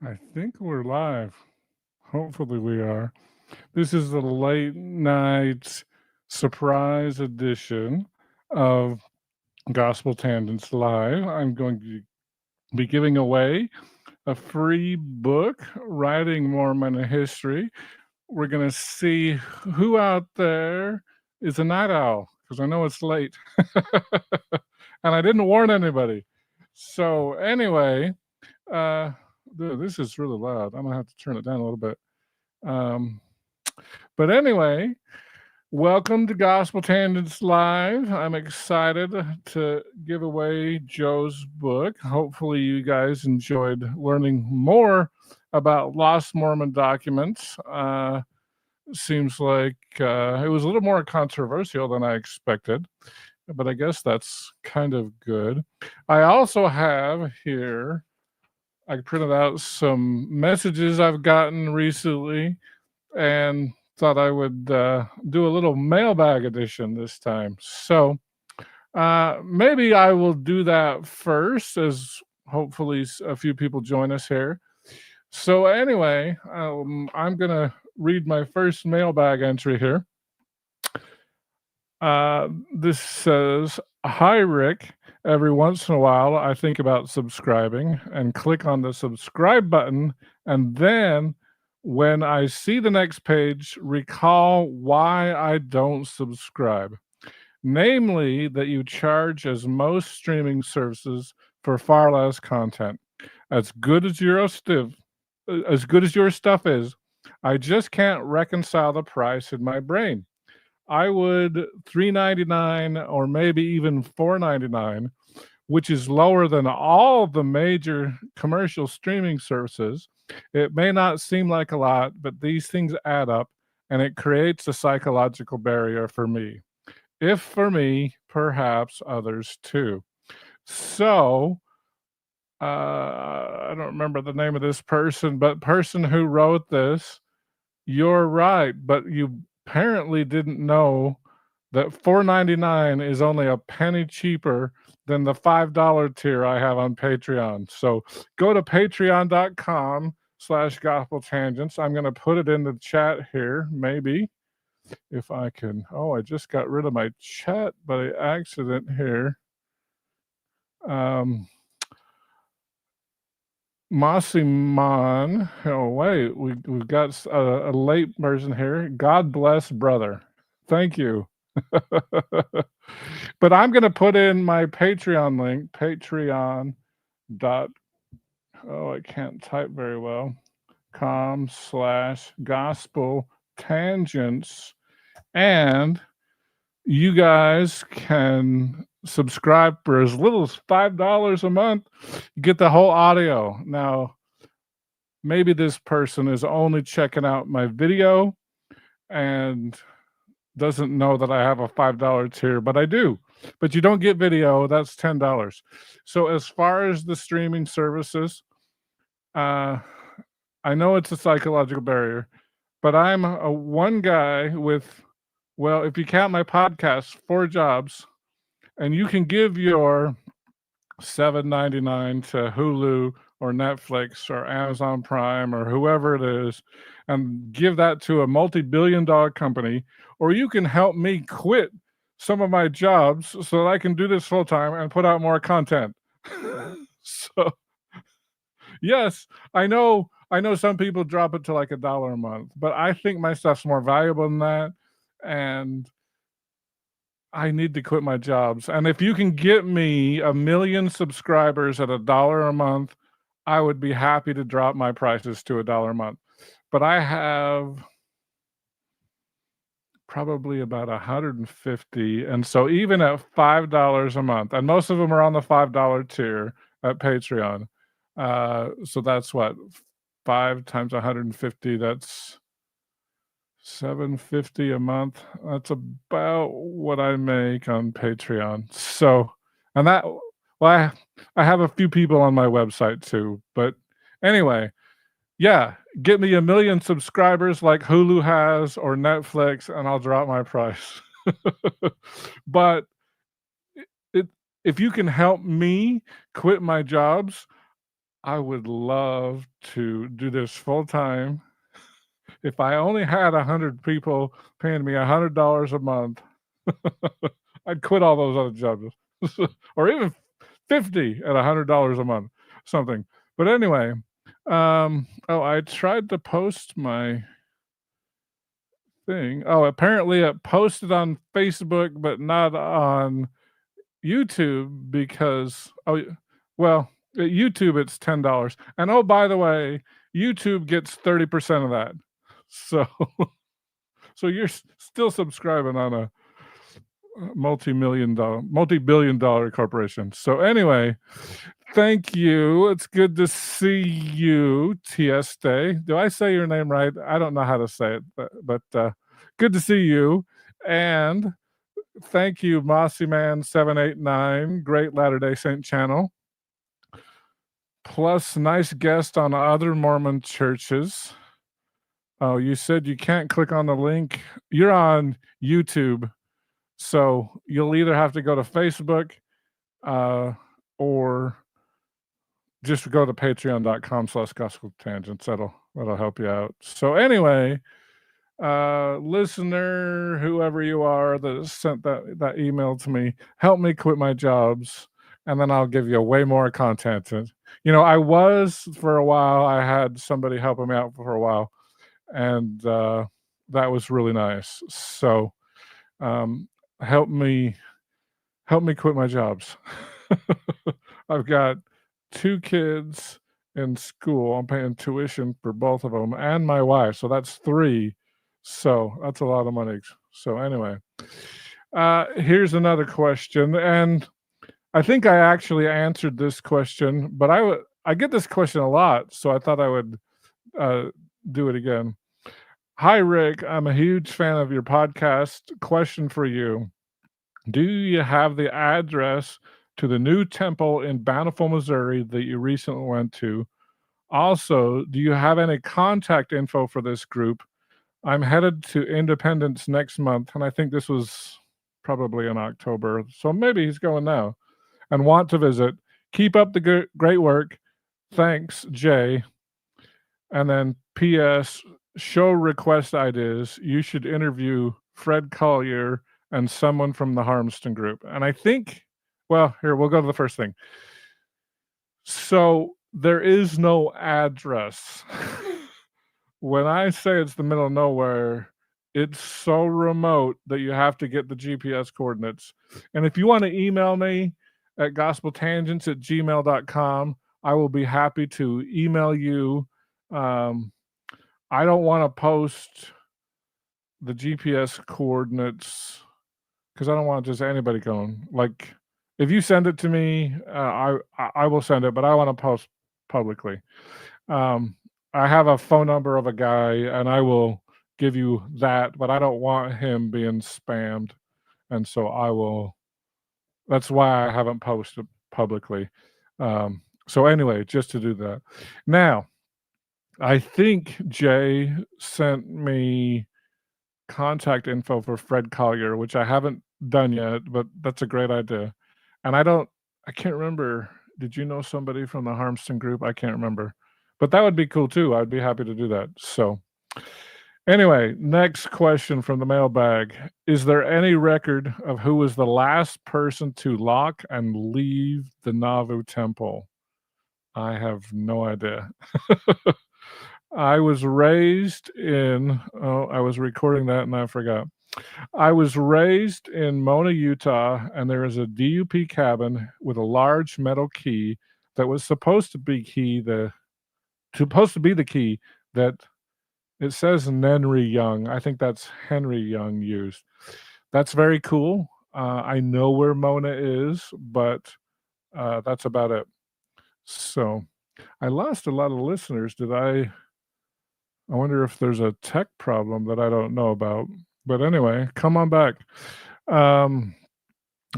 I think we're live. Hopefully we are. This is the late night surprise edition of Gospel Tangents Live. I'm going to be giving away a free book, Writing Mormon History. We're going to see who out there is a night owl, because I know it's late. And I didn't warn anybody. So anyway, this is really loud. I'm gonna have to turn it down a little bit. But anyway, welcome to Gospel Tangents Live. I'm excited to give away Joe's book. Hopefully, you guys enjoyed learning more about lost Mormon documents. Seems like it was a little more controversial than I expected, but I guess that's kind of good. I also have here, I printed out some messages I've gotten recently and thought I would do a little mailbag edition this time. So maybe I will do that first, as hopefully a few people join us here. So anyway, I'm going to read my first mailbag entry here. This says, "Hi, Rick. Every once in a while, I think about subscribing and click on the subscribe button. And then when I see the next page, recall why I don't subscribe. Namely, that you charge, as most streaming services, for far less content. As good as your stuff is, I just can't reconcile the price in my brain. I would $3.99 or maybe even $4.99, which is lower than all the major commercial streaming services. It may not seem like a lot, but these things add up, and it creates a psychological barrier for me. If for me, perhaps others too." So, I don't remember the name of this person, but person who wrote this, you're right, but you apparently didn't know that $4.99 is only a penny cheaper than the $5 tier I have on Patreon. So go to patreon.com/gospel tangents. I'm going to put it in the chat here, maybe, if I can. Oh, I just got rid of my chat by accident here. Masiman. Oh, wait, we've got a late version here. God bless, brother. Thank you. But I'm going to put in my Patreon link, Patreon. I can't type very well. .com/gospel tangents. And you guys can subscribe for as little as $5 a month. You get the whole audio. Now, maybe this person is only checking out my video and doesn't know that I have a $5 tier, but I do. But you don't get video, that's $10. So as far as the streaming services, I know it's a psychological barrier, but I'm one guy with, well, if you count my podcast, 4 jobs, and you can give your $7.99 to Hulu or Netflix or Amazon Prime or whoever it is, and give that to a multi-billion-dollar company, or you can help me quit some of my jobs so that I can do this full time and put out more content. So, yes, I know some people drop it to like $1 a month, but I think my stuff's more valuable than that, and I need to quit my jobs. And if you can get me 1 million subscribers at $1 a month, I would be happy to drop my prices to $1 a month. But I have probably about 150. And so even at $5 a month, and most of them are on the $5 tier at Patreon. So that's what, 5 times 150, that's $7.50 a month. That's about what I make on Patreon. So, and that, well, I have a few people on my website too. But anyway, yeah, get me 1 million subscribers like Hulu has or Netflix, and I'll drop my price. But if you can help me quit my jobs, I would love to do this full time. If I only had 100 people paying me $100 a month, I'd quit all those other jobs, or even 50 at $100 a month, something. But anyway, I tried to post my thing. Oh, apparently it posted on Facebook, but not on YouTube because well, at YouTube it's $10. And oh, by the way, YouTube gets 30% of that. So so you're still subscribing on a multi-billion dollar corporation. So anyway, thank you. It's good to see you, Tieste. Do I say your name right? I don't know how to say it, but good to see you. And thank you, Mossy Man 789, great Latter-day Saint channel. Plus, nice guest on other Mormon churches. Oh, you said you can't click on the link. You're on YouTube, so you'll either have to go to Facebook or just go to patreon.com/gospel tangents. That'll help you out. So anyway, listener, whoever you are that sent that email to me, help me quit my jobs, and then I'll give you way more content. And, I was for a while. I had somebody helping me out for a while, and that was really nice. So help me quit my jobs. I've got 2 kids in school. I'm paying tuition for both of them and my wife, so that's 3. So that's a lot of money. So anyway, here's another question, and I think I actually answered this question, but I get this question a lot, so I thought I would do it again. Hi, Rick. I'm a huge fan of your podcast. Question for you. Do you have the address to the new temple in Bountiful, Missouri that you recently went to? Also, do you have any contact info for this group? I'm headed to Independence next month, and I think this was probably in October, so maybe he's going now, and want to visit. Keep up the great work. Thanks, Jay. And then P.S. Show request ideas. You should interview Fred Collier and someone from the Harmston group. And I think, well, here, we'll go to the first thing. So there is no address. When I say it's the middle of nowhere, it's so remote that you have to get the GPS coordinates. And if you want to email me at gospeltangents@gmail.com, I will be happy to email you. I don't want to post the GPS coordinates because I don't want just anybody going. Like, if you send it to me, I will send it, but I want to post publicly. I have a phone number of a guy, and I will give you that, but I don't want him being spammed, and so I will. That's why I haven't posted publicly. So anyway, just to do that. Now, I think Jay sent me contact info for Fred Collier, which I haven't done yet, but that's a great idea. And I can't remember. Did you know somebody from the Harmston group? I can't remember. But that would be cool too. I'd be happy to do that. So anyway, next question from the mailbag. Is there any record of who was the last person to lock and leave the Nauvoo temple? I have no idea. I was raised in, I was recording that and I forgot. I was raised in Mona, Utah, and there is a DUP cabin with a large metal key that was supposed to be the key that it says Henry Young. I think that's Henry Young used. That's very cool. I know where Mona is, but that's about it. So I lost a lot of listeners. I wonder if there's a tech problem that I don't know about. But anyway, come on back.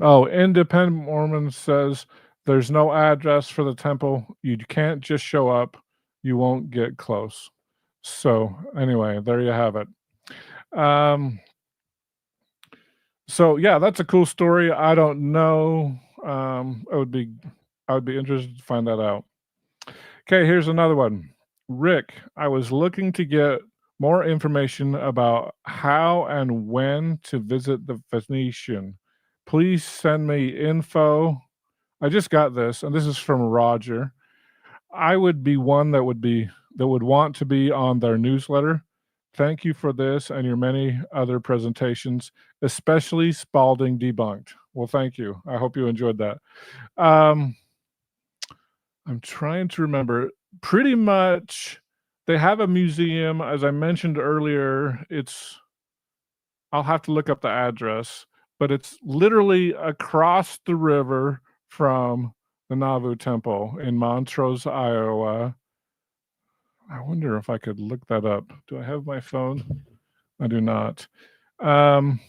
Independent Mormon says there's no address for the temple. You can't just show up. You won't get close. So anyway, there you have it. So yeah, that's a cool story. I don't know. I would be interested to find that out. Okay, here's another one. Rick, I was looking to get more information about how and when to visit the Venetian. Please send me info. I just got this, and this is from Roger. I would be one that would want to be on their newsletter. Thank you for this and your many other presentations, especially Spalding Debunked. Well, thank you. I hope you enjoyed that. Um, I'm trying to remember. Pretty much, they have a museum, as I mentioned earlier. I'll have to look up the address, but it's literally across the river from the Nauvoo Temple in Montrose, Iowa. I wonder if I could look that up. Do I have my phone? I do not. Um,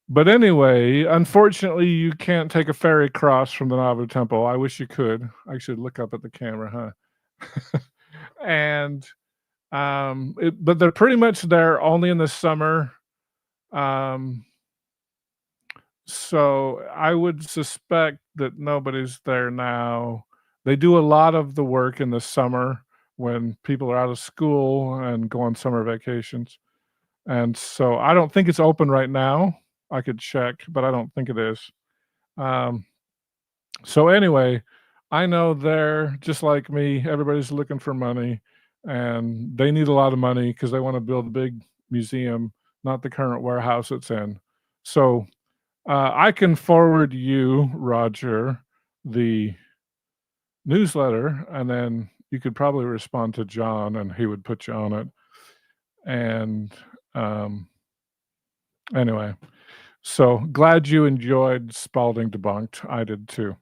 but anyway, unfortunately, you can't take a ferry across from the Nauvoo Temple. I wish you could. I should look up at the camera, huh? And but they're pretty much there only in the summer. Um, so I would suspect that nobody's there now. They do a lot of the work in the summer when people are out of school and go on summer vacations. And so I don't think it's open right now. I could check, but I don't think it is. Um, so anyway, I know they're just like me. Everybody's looking for money, and they need a lot of money because they want to build a big museum, not the current warehouse it's in. So I can forward you, Roger, the newsletter, and then you could probably respond to John, and he would put you on it. And um, anyway, so glad you enjoyed Spalding Debunked. I did too.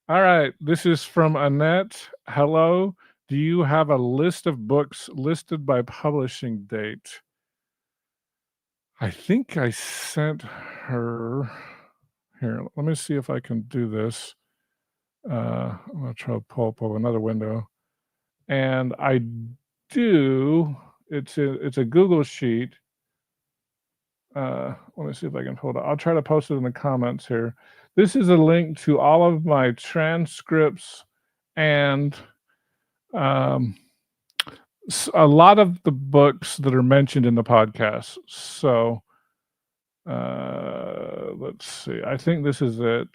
All right, this is from Annette. Hello. Do you have a list of books listed by publishing date? I think I sent her. Here, let me see if I can do this. I'm going to try to pull up another window. And I do. It's a Google sheet. Let me see if I can hold it. I'll try to post it in the comments here. This is a link to all of my transcripts and um, a lot of the books that are mentioned in the podcast. So let's see. I think this is it.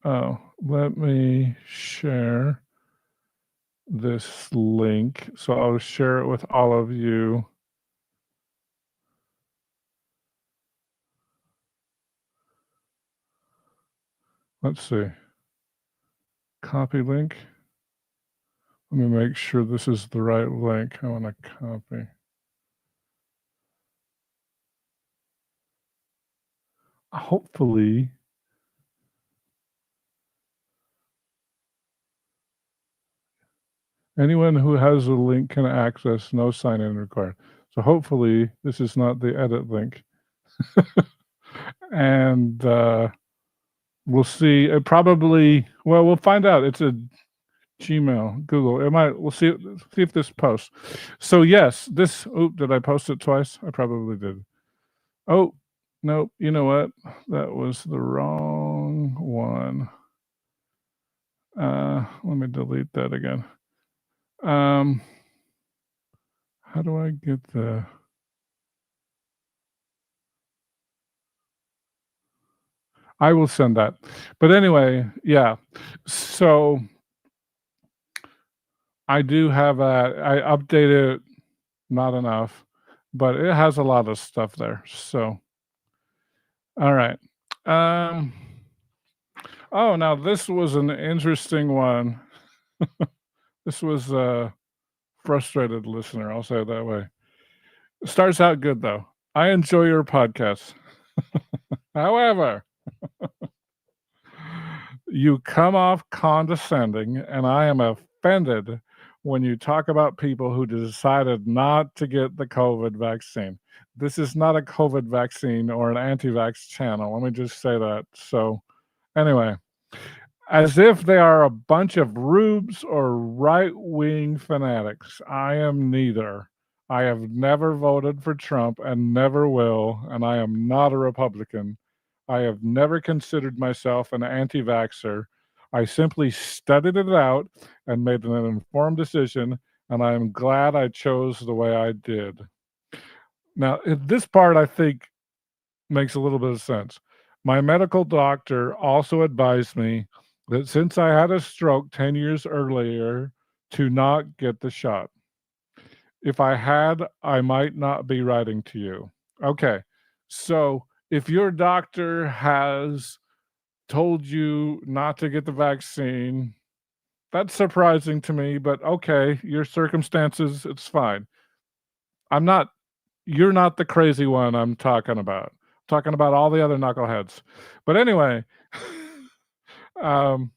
Oh, let me share this link. So I'll share it with all of you. Let's see. Copy link. Let me make sure this is the right link. I want to copy. Hopefully, anyone who has a link can access, no sign-in required. So hopefully this is not the edit link. And we'll see. It probably, well, we'll find out. It's a Gmail, Google. We'll see if this posts. So yes, this, did I post it twice? I probably did. Oh, no, you know what? That was the wrong one. Let me delete that again. How do I get the... I will send that. But anyway, yeah. So I do have I updated it, not enough, but it has a lot of stuff there. So, all right. Oh, now this was an interesting one. This was a frustrated listener, I'll say it that way. It starts out good though. I enjoy your podcast. However, you come off condescending, and I am offended when you talk about people who decided not to get the COVID vaccine. This is not a COVID vaccine or an anti-vax channel. Let me just say that. So, anyway, as if they are a bunch of rubes or right-wing fanatics. I am neither. I have never voted for Trump and never will, and I am not a Republican. I have never considered myself an anti-vaxxer. I simply studied it out and made an informed decision, and I am glad I chose the way I did. Now, this part I think makes a little bit of sense. My medical doctor also advised me that since I had a stroke 10 years earlier, to not get the shot. If I had, I might not be writing to you. Okay. So if your doctor has told you not to get the vaccine, that's surprising to me, but okay, your circumstances, it's fine. I'm not You're not the crazy one I'm talking about. I'm talking about all the other knuckleheads. But anyway, um,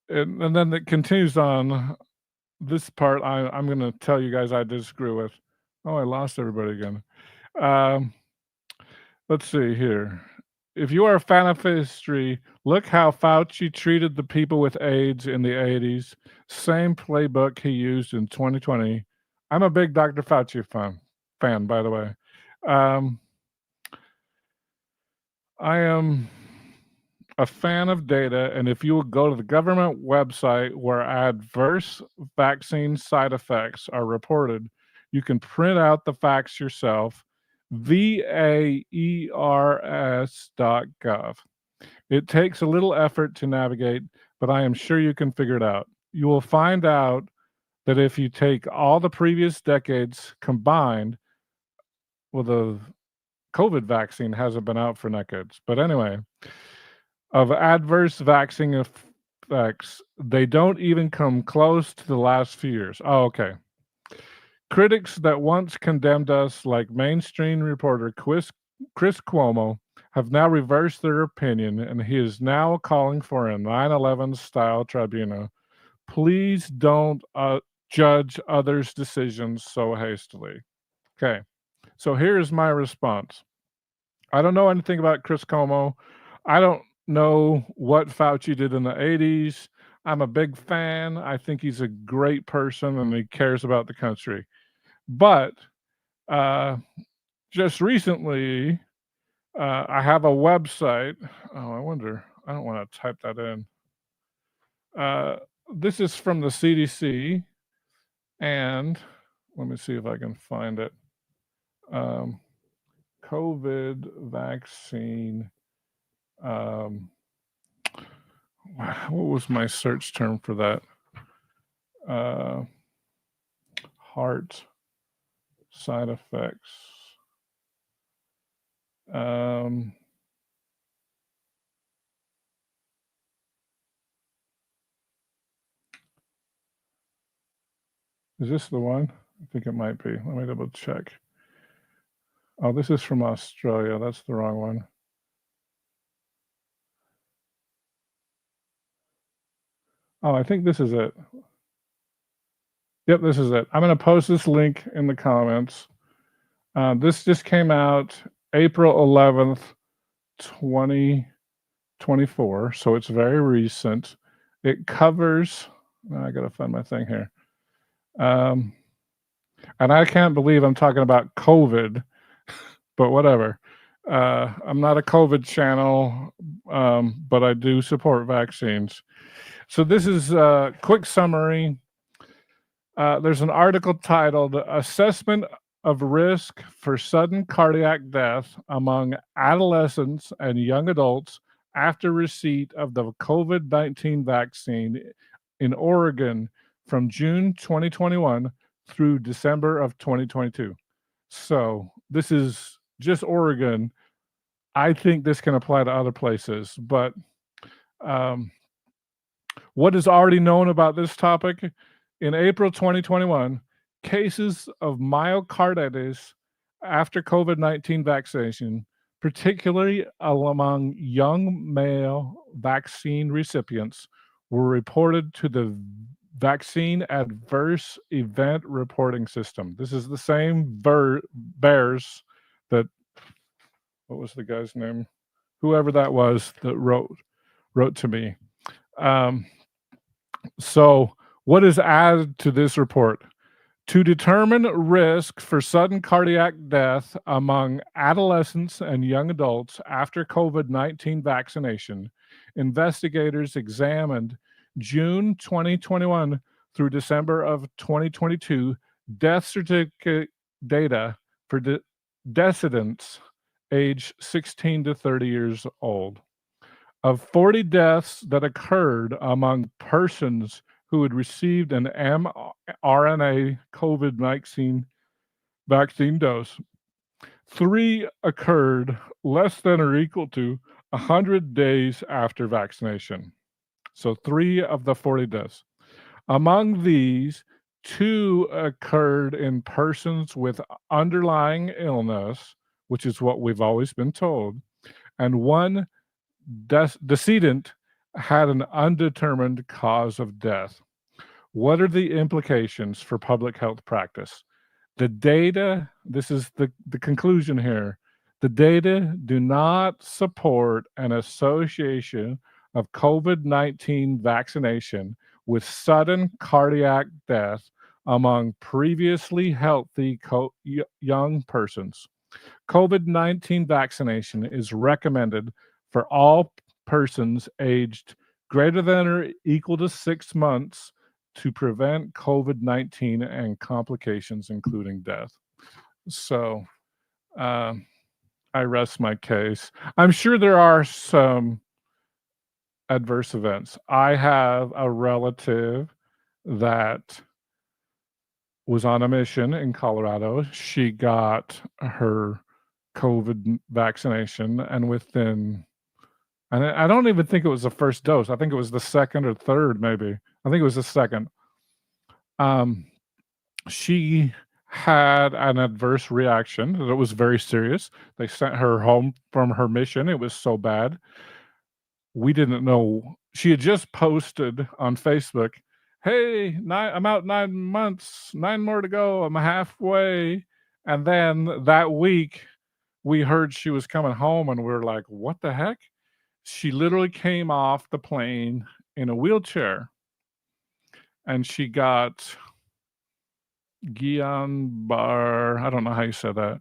and then it continues on. This part I'm gonna tell you guys I disagree with. Oh, I lost everybody again. Um, let's see here. If you are a fan of history, look how Fauci treated the people with AIDS in the 80s. Same playbook he used in 2020. I'm a big Dr. Fauci fan, by the way. Um, I am a fan of data, and if you will go to the government website where adverse vaccine side effects are reported, you can print out the facts yourself. vaers.gov. It takes a little effort to navigate, but I am sure you can figure it out. You will find out that if you take all the previous decades combined, well, the COVID vaccine hasn't been out for decades. But anyway, of adverse vaccine effects, they don't even come close to the last few years. Oh, okay. Critics that once condemned us, like mainstream reporter Chris Cuomo, have now reversed their opinion, and he is now calling for a 9/11 style tribunal. Please don't judge others' decisions so hastily. Okay, so here's my response. I don't know anything about Chris Cuomo. I don't know what Fauci did in the 80s. I'm a big fan. I think he's a great person and he cares about the country. But uh, just recently, I have a website. Oh, I wonder. I don't want to type that in. Uh, this is from the CDC, and let me see if I can find it. COVID vaccine. Um, what was my search term for that? Heart side effects. Is this the one? I think it might be. Let me double check. Oh, this is from Australia. That's the wrong one. Oh, I think this is it. Yep, this is it. I'm going to post this link in the comments. This just came out April 11th, 2024. So it's very recent. It covers, I got to find my thing here. And I can't believe I'm talking about COVID, but whatever. I'm not a COVID channel, but I do support vaccines. So this is a quick summary. There's an article titled Assessment of Risk for Sudden Cardiac Death Among Adolescents and Young Adults After Receipt of the COVID-19 Vaccine in Oregon from June 2021 through December of 2022. So this is just Oregon. I think this can apply to other places, but what is already known about this topic? In April 2021, cases of myocarditis after COVID-19 vaccination, particularly among young male vaccine recipients, were reported to the Vaccine Adverse Event Reporting System. This is the same bears that, what was the guy's name? Whoever that was that wrote to me. So what is added to this report? To determine risk for sudden cardiac death among adolescents and young adults after COVID-19 vaccination, investigators examined June 2021 through December of 2022 death certificate data for decedents aged 16 to 30 years old. Of 40 deaths that occurred among persons who had received an mRNA COVID-19 vaccine dose, 3 occurred less than or equal to 100 days after vaccination. So 3 of the 40 deaths. Among these, 2 occurred in persons with underlying illness, which is what we've always been told, and 1 decedent had an undetermined cause of death. What are the implications for public health practice? The data, this is the conclusion here, the data do not support an association of COVID-19 vaccination with sudden cardiac death among previously healthy young persons. COVID-19 vaccination is recommended for all persons aged greater than or equal to 6 months to prevent COVID-19 and complications, including death. So, um, I rest my case. I'm sure there are some adverse events. I have a relative that was on a mission in Colorado. She got her COVID vaccination, and within, and I don't even think it was the first dose. I think it was the second or third, maybe. I think it was the second. Um, she had an adverse reaction that was very serious. They sent her home from her mission. It was so bad. We didn't know. She had just posted on Facebook, "Hey, I'm out 9 months, 9 more to go. I'm halfway." And then that week, we heard she was coming home, and we were like, "What the heck?" She literally came off the plane in a wheelchair, and she got Guillain-Barré, I don't know how you say that,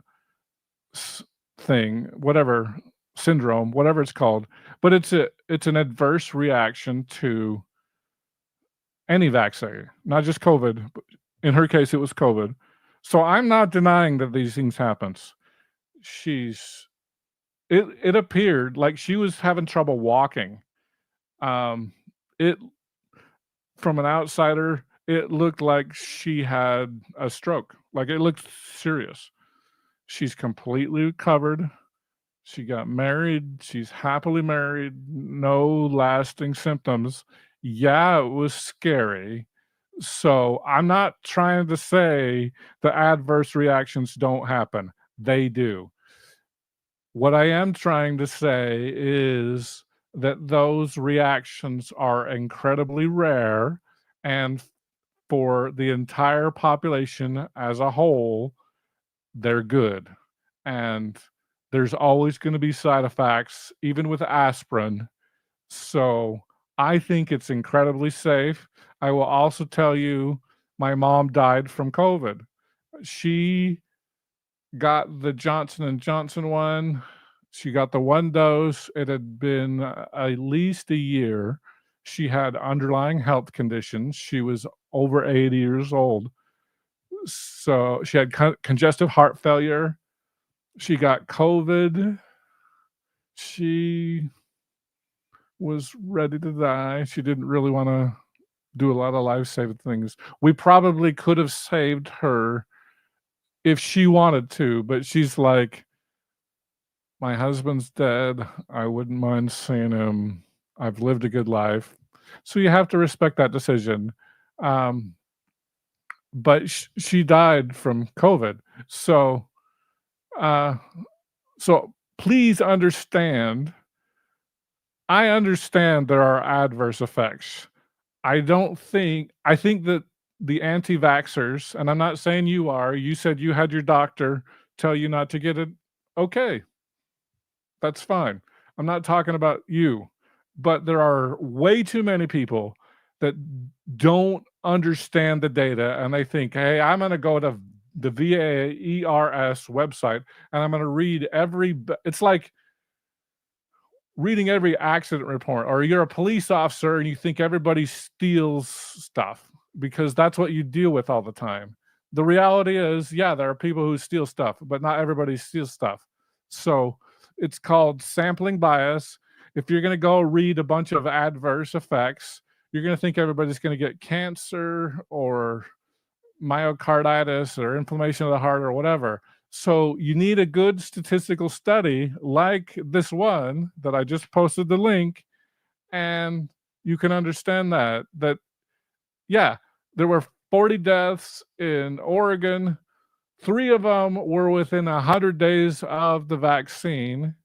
thing, whatever, syndrome, whatever it's called, but it's an adverse reaction to any vaccine, not just COVID. But in her case, it was COVID. So I'm not denying that these things happens. She's it appeared like she was having trouble walking. It From an outsider, it looked like she had a stroke. Like, it looked serious. She's completely recovered. She got married. She's happily married. No lasting symptoms. Yeah, it was scary. So I'm not trying to say the adverse reactions don't happen. They do. What I am trying to say is that those reactions are incredibly rare, and for the entire population as a whole, they're good. And there's always going to be side effects, even with aspirin. So I think it's incredibly safe. I will also tell you, my mom died from COVID. She got the Johnson and Johnson one. She got the 1 dose. It had been at least a year. She had underlying health conditions. She was over 80 years old. So she had congestive heart failure. She got COVID. She was ready to die. She didn't really wanna do a lot of life-saving things. We probably could have saved her if she wanted to, but she's like, "My husband's dead. I wouldn't mind seeing him. I've lived a good life." So you have to respect that decision. Um, but she died from COVID. So, uh, so please understand, I understand there are adverse effects. I think that the anti-vaxxers, and I'm not saying you are, you said you had your doctor tell you not to get it. Okay, that's fine. I'm not talking about you, but there are way too many people that don't understand the data and they think, hey, I'm going to go to the VAERS website and I'm going to read it's like reading every accident report, or you're a police officer and you think everybody steals stuff because that's what you deal with all the time. The reality is, yeah, there are people who steal stuff, but not everybody steals stuff. So it's called sampling bias. If you're going to go read a bunch of adverse effects, you're going to think everybody's going to get cancer or myocarditis or inflammation of the heart or whatever. So you need a good statistical study like this one that I just posted the link, and you can understand that yeah, there were 40 deaths in Oregon. 3 of them were within 100 days of the vaccine.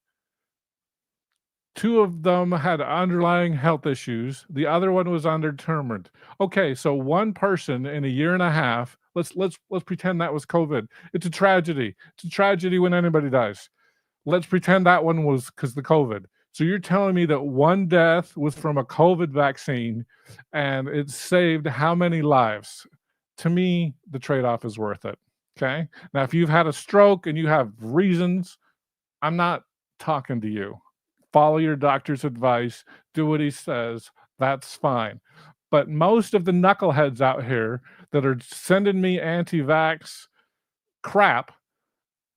2 of them had underlying health issues. The other one was undetermined. Okay, so one person in a year and a half, let's pretend that was COVID. It's a tragedy. It's a tragedy when anybody dies. Let's pretend that one was because the COVID. So you're telling me that one death was from a COVID vaccine and it saved how many lives? To me, the trade-off is worth it. Okay. Now, if you've had a stroke and you have reasons, I'm not talking to you. Follow your doctor's advice, do what he says, that's fine. But most of the knuckleheads out here that are sending me anti-vax crap,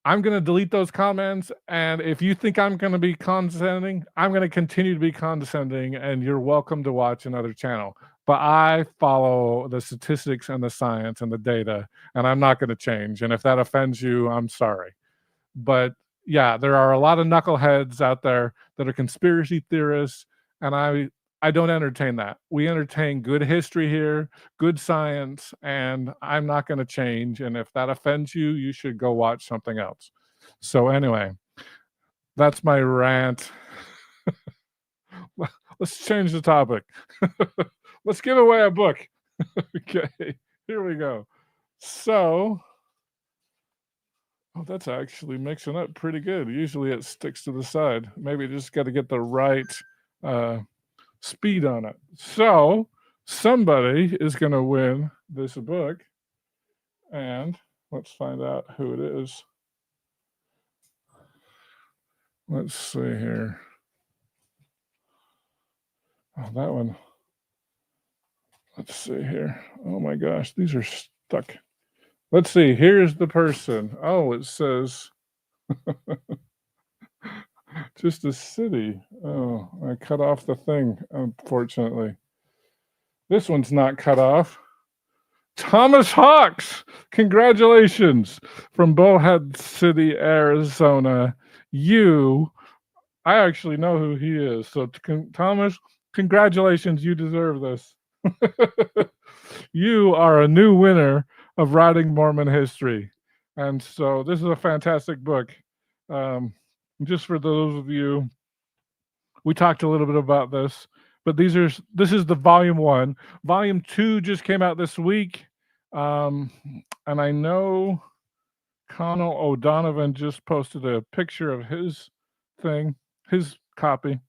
I'm going to delete those comments. And if you think I'm going to be condescending, I'm going to continue to be condescending, and you're welcome to watch another channel. But I follow the statistics and the science and the data, and I'm not going to change. And if that offends you, I'm sorry. But yeah, there are a lot of knuckleheads out there that are conspiracy theorists, and I don't entertain that. We entertain good history here, good science, and I'm not going to change. And if that offends you, you should go watch something else. So anyway, that's my rant. Let's change the topic. Let's give away a book. Okay, here we go. So, oh, that's actually mixing up pretty good. Usually it sticks to the side. Maybe you just got to get the right speed on it. So somebody is going to win this book, and let's find out who it is. Let's see here. Oh, that one. Let's see here. Oh my gosh, these are stuck. Let's see. Here's the person. Oh, it says just a city. Oh, I cut off the thing, unfortunately. This one's not cut off. Thomas Hawks, congratulations from Bullhead City, Arizona. I actually know who he is. So Thomas, congratulations. You deserve this. You are a new winner of Writing Mormon History. And so this is a fantastic book. Just for those of you, we talked a little bit about this, but this is the volume 1. Volume 2 just came out this week. And I know Connell O'Donovan just posted a picture of his copy.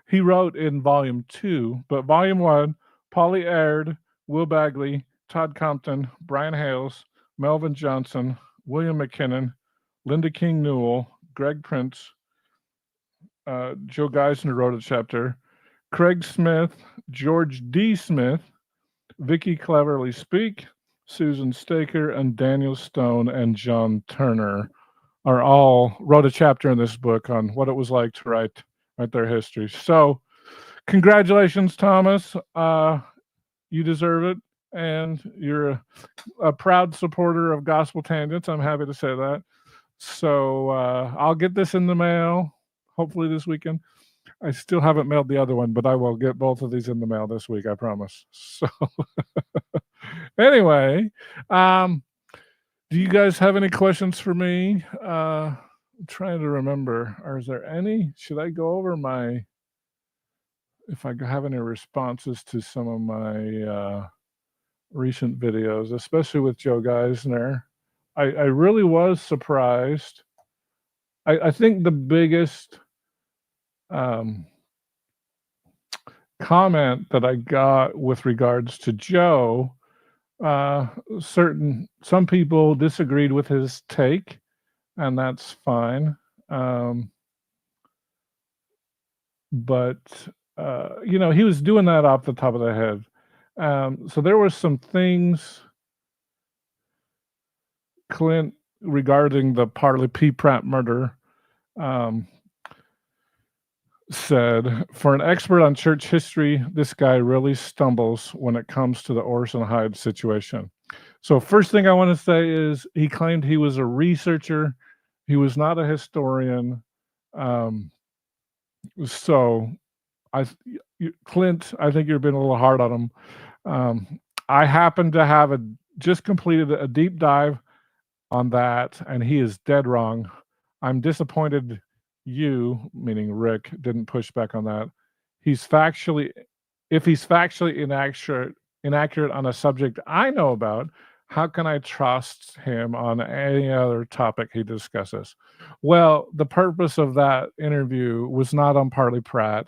He wrote in volume 2, but volume 1, Polly Aird, Will Bagley, Todd Compton, Brian Hales, Melvin Johnson, William McKinnon, Linda King Newell, Greg Prince, Joe Geisner wrote a chapter, Craig Smith, George D. Smith, Vicky Cleverly Speak, Susan Staker, and Daniel Stone and John Turner are all wrote a chapter in this book on what it was like to write their history. So congratulations, Thomas. You deserve it. And you're a proud supporter of Gospel Tangents. I'm happy to say that. So I'll get this in the mail, hopefully this weekend. I still haven't mailed the other one, but I will get both of these in the mail this week, I promise. So anyway, do you guys have any questions for me? I'm trying to remember. Or is there any? Should I go over if I have any responses to some of my recent videos, especially with Joe Geisner? I really was surprised. I think the biggest comment that I got with regards to Joe Uh, some people disagreed with his take, and that's fine. Um, but he was doing that off the top of the head. So there were some things, Clint, regarding the Parley P. Pratt murder. Um, said, for an expert on church history, this guy really stumbles when it comes to the Orson Hyde situation. So, first thing I want to say is he claimed he was a researcher, he was not a historian. Um, so, Clint, I think you're being a little hard on him. I happen to have just completed a deep dive on that, and he is dead wrong. I'm disappointed you, meaning Rick, didn't push back on that. He's factually If he's factually inaccurate on a subject I know about, how can I trust him on any other topic he discusses? Well, the purpose of that interview was not on Parley Pratt.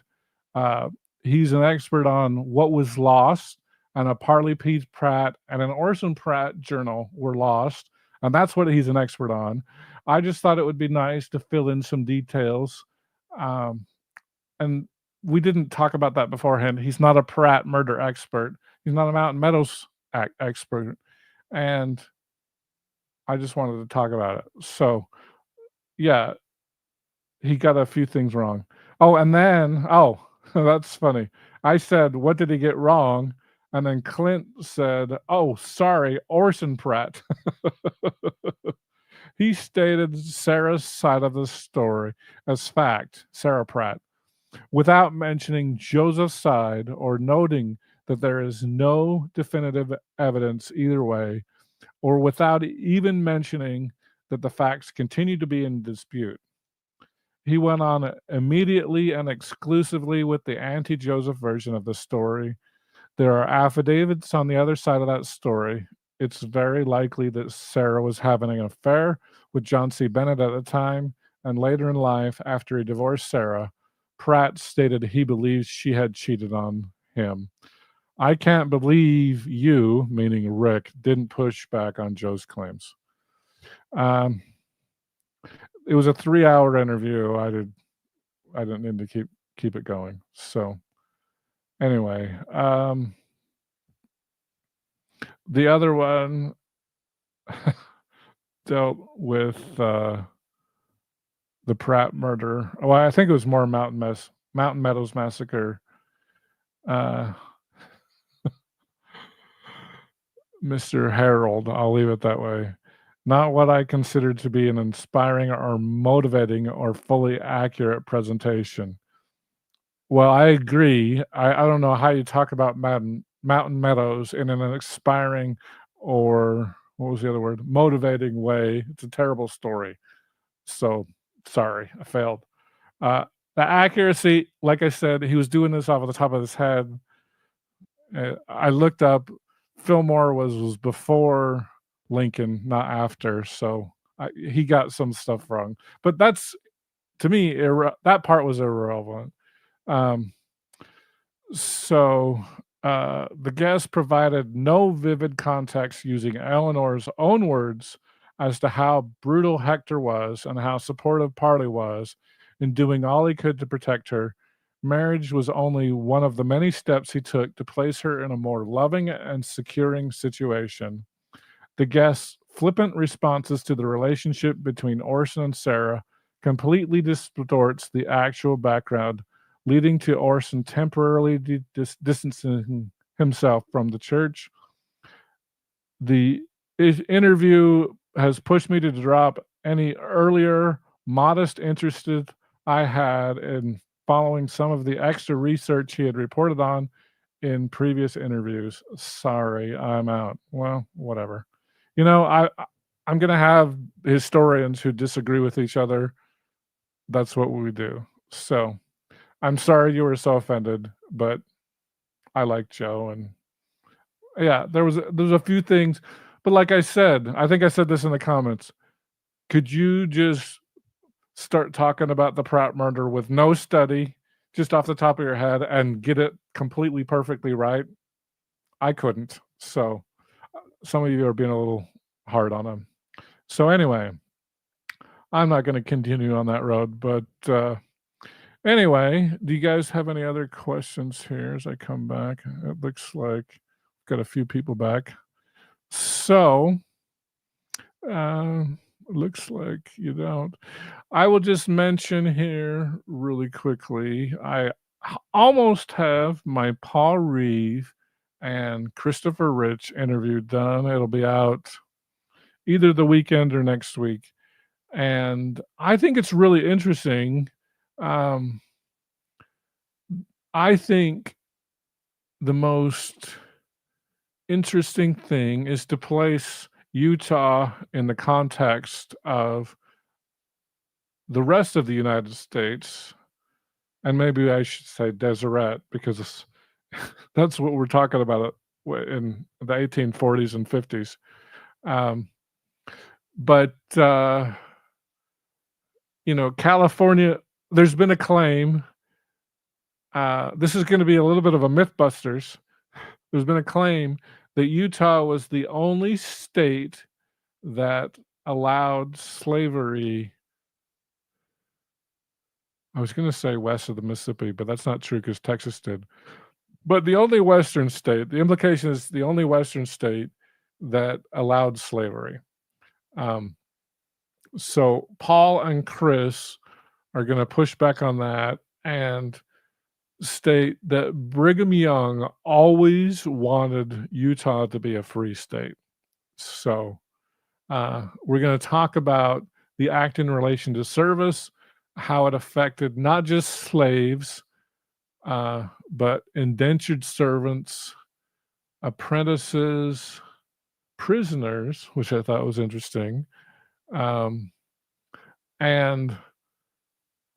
Uh, he's an expert on what was lost, and a Parley P. Pratt and an Orson Pratt journal were lost, and that's what he's an expert on. I just thought it would be nice to fill in some details. Um, and we didn't talk about that beforehand. He's not a Pratt murder expert. He's not a Mountain Meadows expert, and I just wanted to talk about it. So, yeah, he got a few things wrong. Oh, and then that's funny. I said, "What did he get wrong?" And then Clint said, "Oh, sorry, Orson Pratt." He stated Sarah's side of the story as fact, Sarah Pratt, without mentioning Joseph's side or noting that there is no definitive evidence either way, or without even mentioning that the facts continue to be in dispute. He went on immediately and exclusively with the anti-Joseph version of the story. There are affidavits on the other side of that story. It's very likely that Sarah was having an affair with John C. Bennett at the time, and later in life, after he divorced Sarah, Pratt stated he believes she had cheated on him. I can't believe you, meaning Rick, didn't push back on Joe's claims. It was a 3-hour interview. I didn't need to keep it going. So anyway, the other one dealt with the Pratt murder. Well, I think it was more Mountain Meadows massacre. Uh, Mr. Harold, I'll leave it that way. Not what I consider to be an inspiring or motivating or fully accurate presentation. Well, I agree. I don't know how you talk about Mountain Meadows in an inspiring or what was the other word? Motivating way. It's a terrible story. So sorry, I failed. Uh, the accuracy, like I said, he was doing this off of the top of his head. I looked up. Fillmore was before Lincoln, not after. So he got some stuff wrong. But that's to me that part was irrelevant. Um, So, the guest provided no vivid context using Eleanor's own words as to how brutal Hector was and how supportive Parley was in doing all he could to protect her. Marriage was only one of the many steps he took to place her in a more loving and securing situation. The guest's flippant responses to the relationship between Orson and Sarah completely distorts the actual background, leading to Orson temporarily distancing himself from the church. The interview has pushed me to drop any earlier modest interest I had in following some of the extra research he had reported on in previous interviews. Sorry, I'm out. Well, whatever. I'm going to have historians who disagree with each other. That's what we do. So I'm sorry you were so offended, but I like Joe, and yeah, there's a few things, but like I said, I think I said this in the comments. Could you just start talking about the Pratt murder with no study, just off the top of your head, and get it completely perfectly right? I couldn't. So some of you are being a little hard on him. So anyway, I'm not gonna continue on that road, but, anyway, do you guys have any other questions here as I come back? It looks like got a few people back. So, looks like you don't. I will just mention here really quickly, almost have my Paul Reeve and Christopher Rich interview done. It'll be out either the weekend or next week, and I think it's really interesting. Um, I think the most interesting thing is to place Utah in the context of the rest of the United States, and maybe I should say Deseret because that's what we're talking about in the 1840s and 50s. Um, but California, there's been a claim. This is going to be a little bit of a MythBusters. There's been a claim that Utah was the only state that allowed slavery. I was going to say west of the Mississippi, but that's not true because Texas did. But the only Western state, the implication is the only Western state that allowed slavery. So Paul and Chris are going to push back on that and state that Brigham Young always wanted Utah to be a free state. So we're going to talk about the act in relation to service, how it affected not just slaves, but indentured servants, apprentices, prisoners, which I thought was interesting. And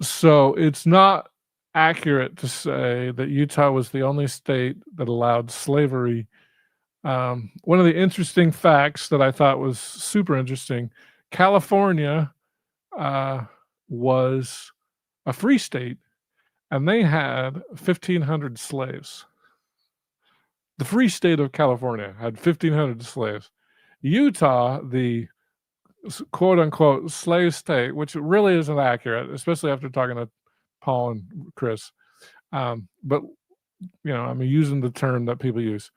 so it's not accurate to say that Utah was the only state that allowed slavery. One of the interesting facts that I thought was super interesting, California was a free state, and they had 1,500 slaves. The free state of California had 1,500 slaves. Utah, the quote unquote slave state, which really isn't accurate, especially after talking to Paul and Chris. But I'm using the term that people use.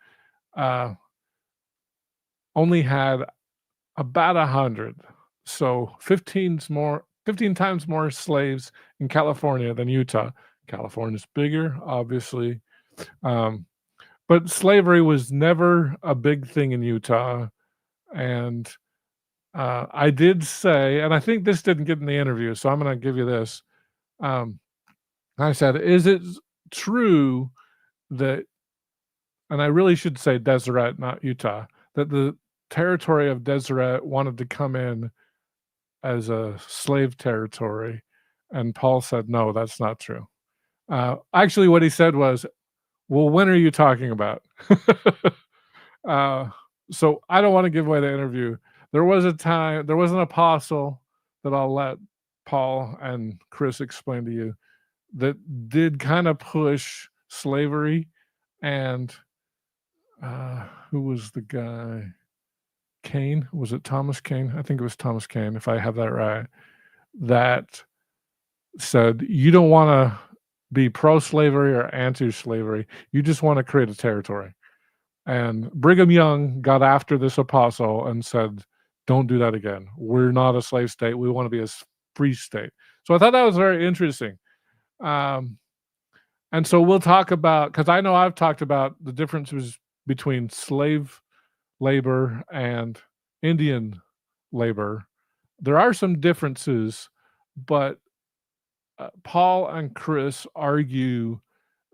Only had about 100, so 15 times more slaves in California than Utah. California's bigger, obviously, but slavery was never a big thing in Utah. And I did say, and I think this didn't get in the interview, so I'm going to give you this. I said, is it true that, and I really should say Deseret, not Utah, that the territory of Deseret wanted to come in as a slave territory? And Paul said, no, that's not true. Actually, what he said was, well, when are you talking about? So I don't want to give away the interview. There was an apostle that I'll let Paul and Chris explain to you that did kind of push slavery. And who was the guy? Kane? Was it Thomas Kane? I think it was Thomas Kane, if I have that right. That said, you don't want to be pro-slavery or anti-slavery. You just want to create a territory. And Brigham Young got after this apostle and said, don't do that again. We're not a slave state. We want to be a free state. So I thought that was very interesting. And so we'll talk about, because I know I've talked about the differences between slave labor and Indian labor. There are some differences, but Paul and Chris argue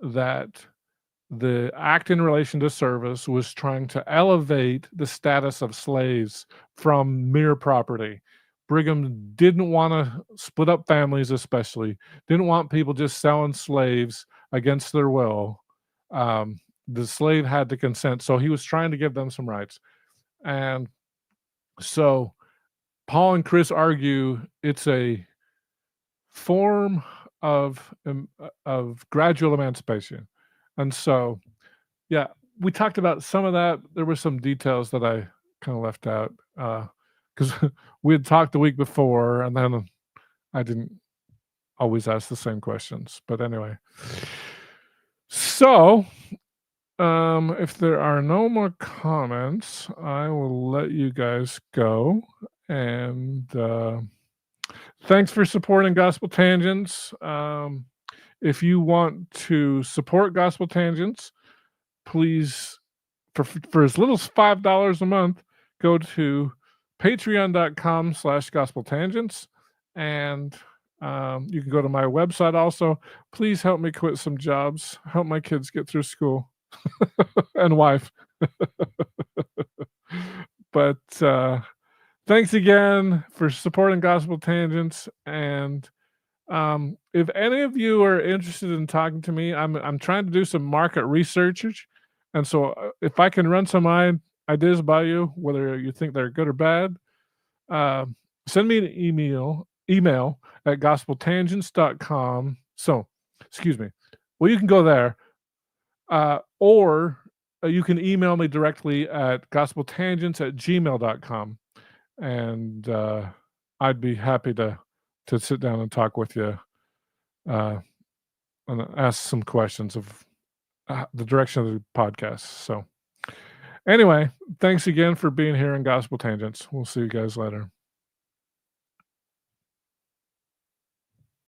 that the act in relation to service was trying to elevate the status of slaves from mere property. Brigham didn't want to split up families, especially didn't want people just selling slaves against their will. The slave had to consent, so he was trying to give them some rights. And so Paul and Chris argue it's a form of gradual emancipation. And so, yeah, we talked about some of that. There were some details that I kinda left out, because we had talked the week before, and then I didn't always ask the same questions, but anyway. So, if there are no more comments, I will let you guys go, and, thanks for supporting Gospel Tangents. If you want to support Gospel Tangents, please, for as little as $5 a month, go to patreon.com/gospel tangents, and you can go to my website also. Please help me quit some jobs, help my kids get through school and wife. But thanks again for supporting Gospel Tangents, and if any of you are interested in talking to me, I'm trying to do some market research, and so if I can run some ideas by you, whether you think they're good or bad, uh, send me an email at gospeltangents.com. So, excuse me. Well, you can go there, or you can email me directly at gospeltangents@gmail.com, and I'd be happy to sit down and talk with you, uh, and ask some questions of the direction of the podcast. So, anyway, thanks again for being here in Gospel Tangents. We'll see you guys later.